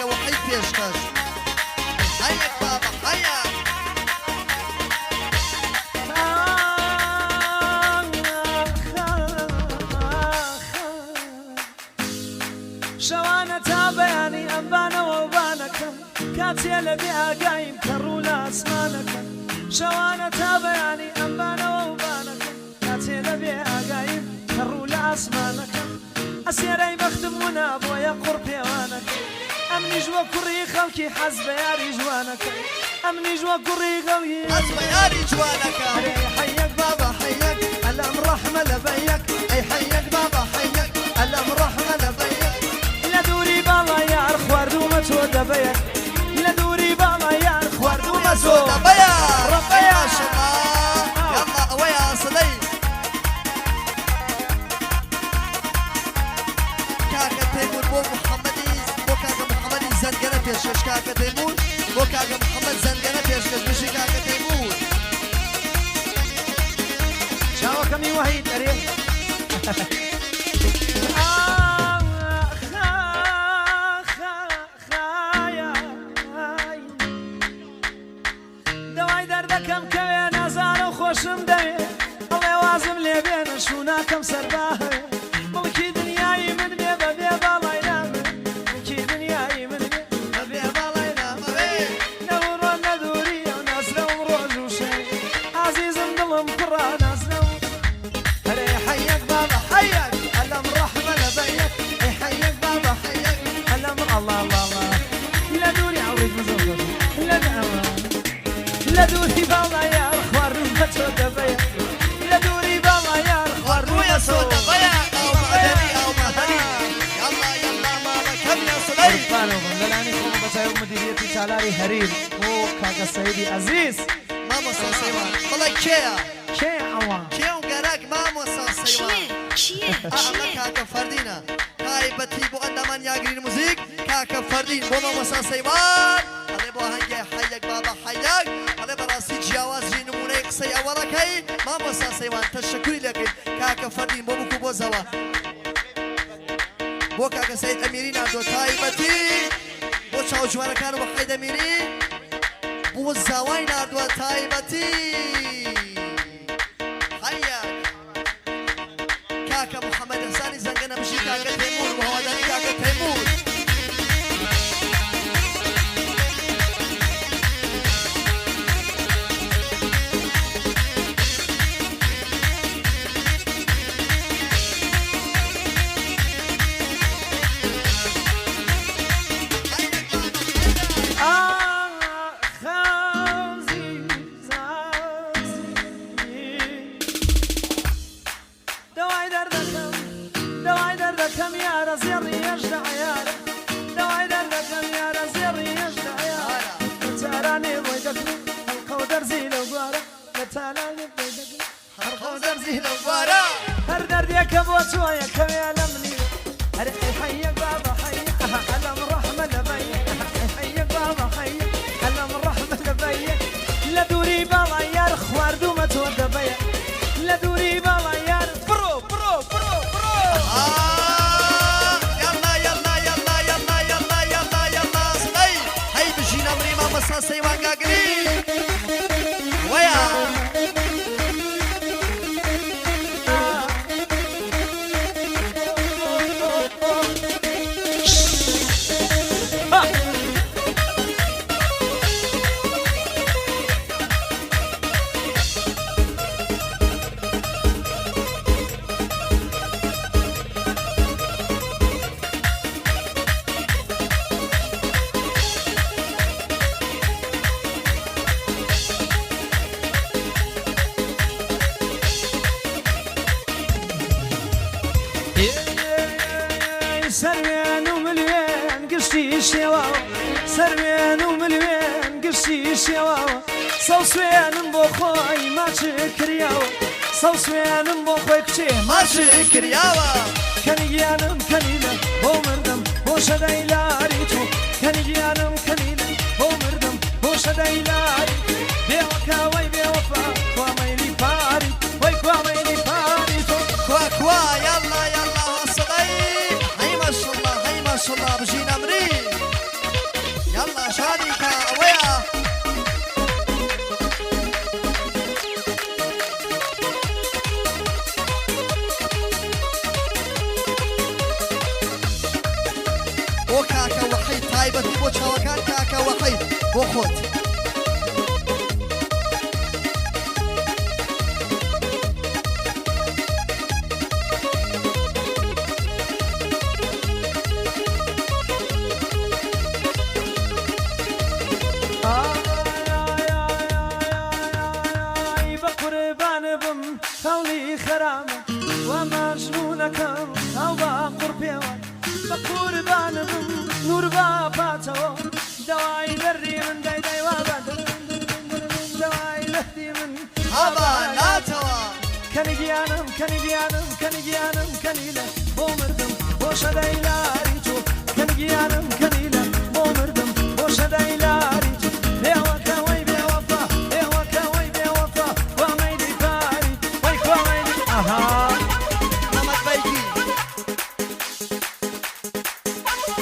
وحيد بيشكش هيك بابا هيك شوانا تابعني أنبانا وبانكم كاتي لبي أقايم كرولا أسمانكم شوانا تابعني أنبانا وبانكم كاتي لبي أقايم كرولا أسمانكم أسيري بختمونا بويا قربي وانكم أمني جوا كوري خلقي حسب ياري جوانك أمني جوا كوري خلقي حسب ياري جوانك حيك بابا حيك الأم رحمة لبيك أي حيك بابا حيك الأم رحمة لبيك لا دوري بالا يا خوارد وما تود بيك لا دوري بالا يا خوارد وما تود بيك ربي يا شباب يلا ويا صدي كاكا تيمور بو محمدي زنجنا بيشكش كاكا تيمور بو كاكا محمد زنجنا بيشكش بشي كاكا تيمور شاو كمي وحيد أريد دواي دردكم كوي نزار وخوشم دوي الله وازم لي بين شوناكم سرباه ملكي دنياي من بيبا بيبا الله ينام ملكي دنياي من لا دوري بالا يا خوار ما تود بيا لا دوري بالا يا خوار ما تود بيا او مدني او مدني يلا يلا مالك هم يا صديق فانو بلاني كوم بتاعي مديريتي شالاري هرير او كاكا سيدي عزيز ماما سيوان والله كيا عوان كيا وقراك ماما سيوان اهلا كاكا فردينا تايبتي بو اندمان ياغرين موزيك كاكا فردين بو ماما سيوان علي بو هنجي حيك بابا حيك علي براسي جواز نمونه قصي اولكي ماما سيوان تشكري لك كاكا فردين بو بكو بو زوا بو كاكا سيد اميرين عندو تايبتي بو چاو جوانا كانو بحيد اميرين بو زواين عندو تايبتي حيك كاكا محمد حساني زنقنا بشي كاكا تيمور وهواداني كاكا تيمور كم يا رزير يجدع يارا دواي دردكم يا رزير يجدع يارا تراني ويدكني القو درزي لو بارا تراني ويدكني القو درزي لو بارا هر درديك ابوت ويا كم يا لمني هر حيك بابا حيك الم رحمه لبيك حيك بابا حيك الم رحمه لبيك لا دوري بالا يا خوار دوما تود بيا لا دوري بالا يا برو برو برو برو سيوان قاقري ويا سرمين ومليون قشيش يا واوا سرمين ومليون قشيش يا واوا صوصوين بوخوي ما شكر يا واوا صوصوين بوخوي كشي ما شكر يا واوا كان يانم كان يلا شاء الله بجينا منين يلا شانيكا اويا بو كاكا وحيد تايبتي بو شاوكان كاكا وحيد بو خود هولي خرامة ومجنونك أو بقربي بقربان بم نور باباتو دواي بري من داي داي وابد دواي لهدي من هابا ناتوا كنجيانم كنجيانم كنجيانم كنيلة بومردم وشداي لاريتو كنجيانم كنيلة بومردم وشداي لاريتو بيوكا وي بيوفا بيوكا وي بيوفا وميدي باري وي كوميدي اها نمت بيكي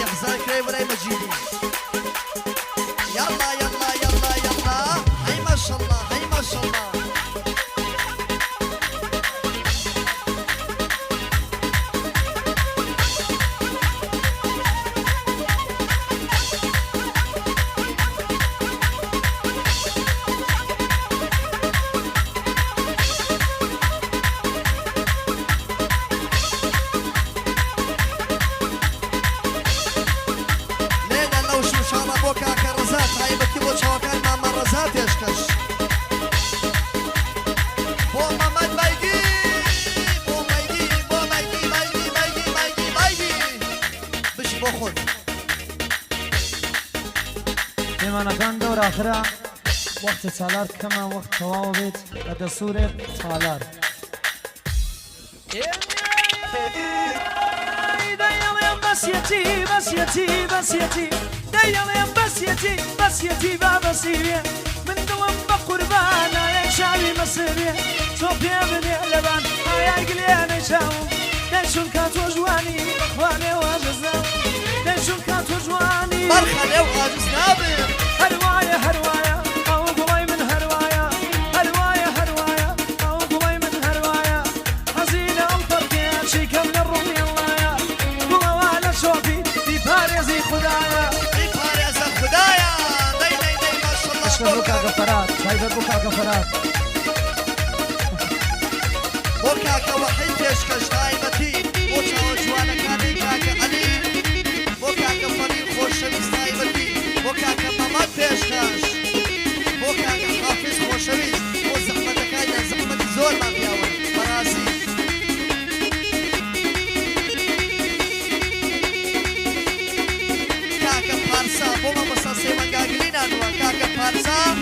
يخزر كري وراي مجيدي يلا يلا يلا يلا هاي ما شاء الله هاي ما شاء الله أنا كان دور آخرة وقت سالار كما وقت تواو بيت هذا سورة سالار بس يتي بس يتي بس يتي دايما بس يتي بس يتي بابا سيبيا من دوم بقربان يا شعبي مصري صوبيا من لبان يا قليان شاو دشون كاتو جواني اخواني واجزنا دشون كاتو جواني مرحبا واجزنا هروايا هروايا او قوي من هروايا هروايا هروايا او قوي من هروايا حزينه الفرقيا شي كم الرومي الله يا قوه وعلى شوفي في باريزي خدايا في باريز الخدايا داي داي داي ما شاء الله اشكر بك على كفرات هاي بك على كفرات بوكاكا وحيد تشكش تايبتي بوشاو جوانا كاني كاكا علي بوكاكا فريق خوش شويس تايبتي بوكاكا ماما تشكش بوكاكا حافظ خوش شويس وزحمتك هاي زحمة زور ما بياول فراسي كاكا بارسا بوما مساسي من قاقلين عنوان كاكا بارسا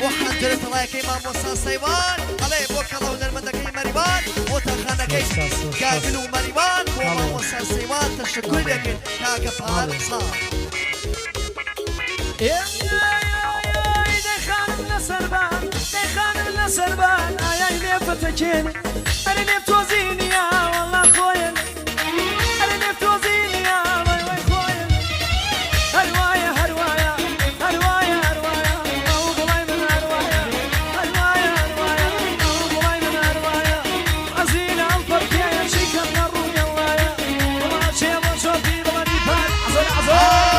وحنجرة الله كيما موسى سيوان عليه بوك الله ونرمدكي مريبان وتخانكي قاقلو مريبان وما موسى سيوان تشكر لكن كاكا بارسا دخان النسربان دخان النسربان اي لفتكين انا نفتوزيني يا والله خويا انا نفتوزيني يا وي وي خويا هروايا هروايا هروايا هروايا او قوي من هروايا هروايا هروايا او قوي من هروايا عزينا الفرق يا شيك من الرويا الله يا وما شي وشوفي بغني فات عزل عزل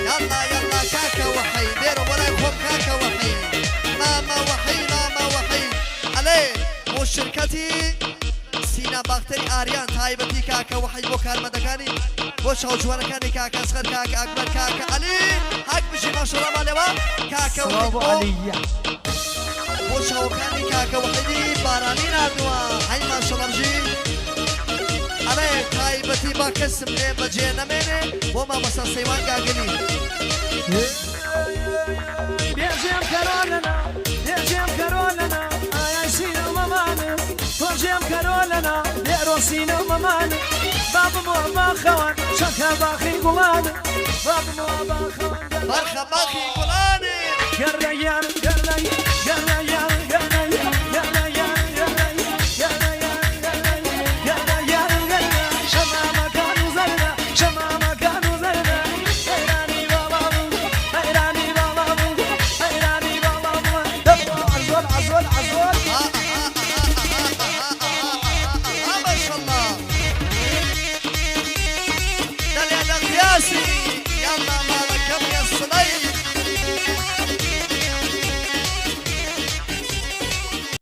يلا يلا شرکەتی سینا باختەری ئاریان تایبەتی کاکە وەحید بۆ کارمەندەکانی بۆ چاوجوانەکانی کاکە ئەسغەر کاکە ئەکبەر کاکە عەلی هەک بژی ماشەڵڵا مالێوە کاکە وەحید بۆ چاوەکانی کاکە وەحیدی بارانی نردووە هەی ماشەڵڵا بژی ئەڵێ تایبەتی با کەسم لێ بەجێ نەمێنێ بۆ مامەسا سەیوان گاگلی بێژێم کەرۆلەنا بێژێم کەرۆلەنا ئایای سینە مەمانە تۆژێم کەرۆلەنا بێرۆ سینە مەمانە بابمۆ باخەوان چەکە باخی گوڵانە بابمۆ باخەوان بەرخە باخی گوڵانێ گەڕێیان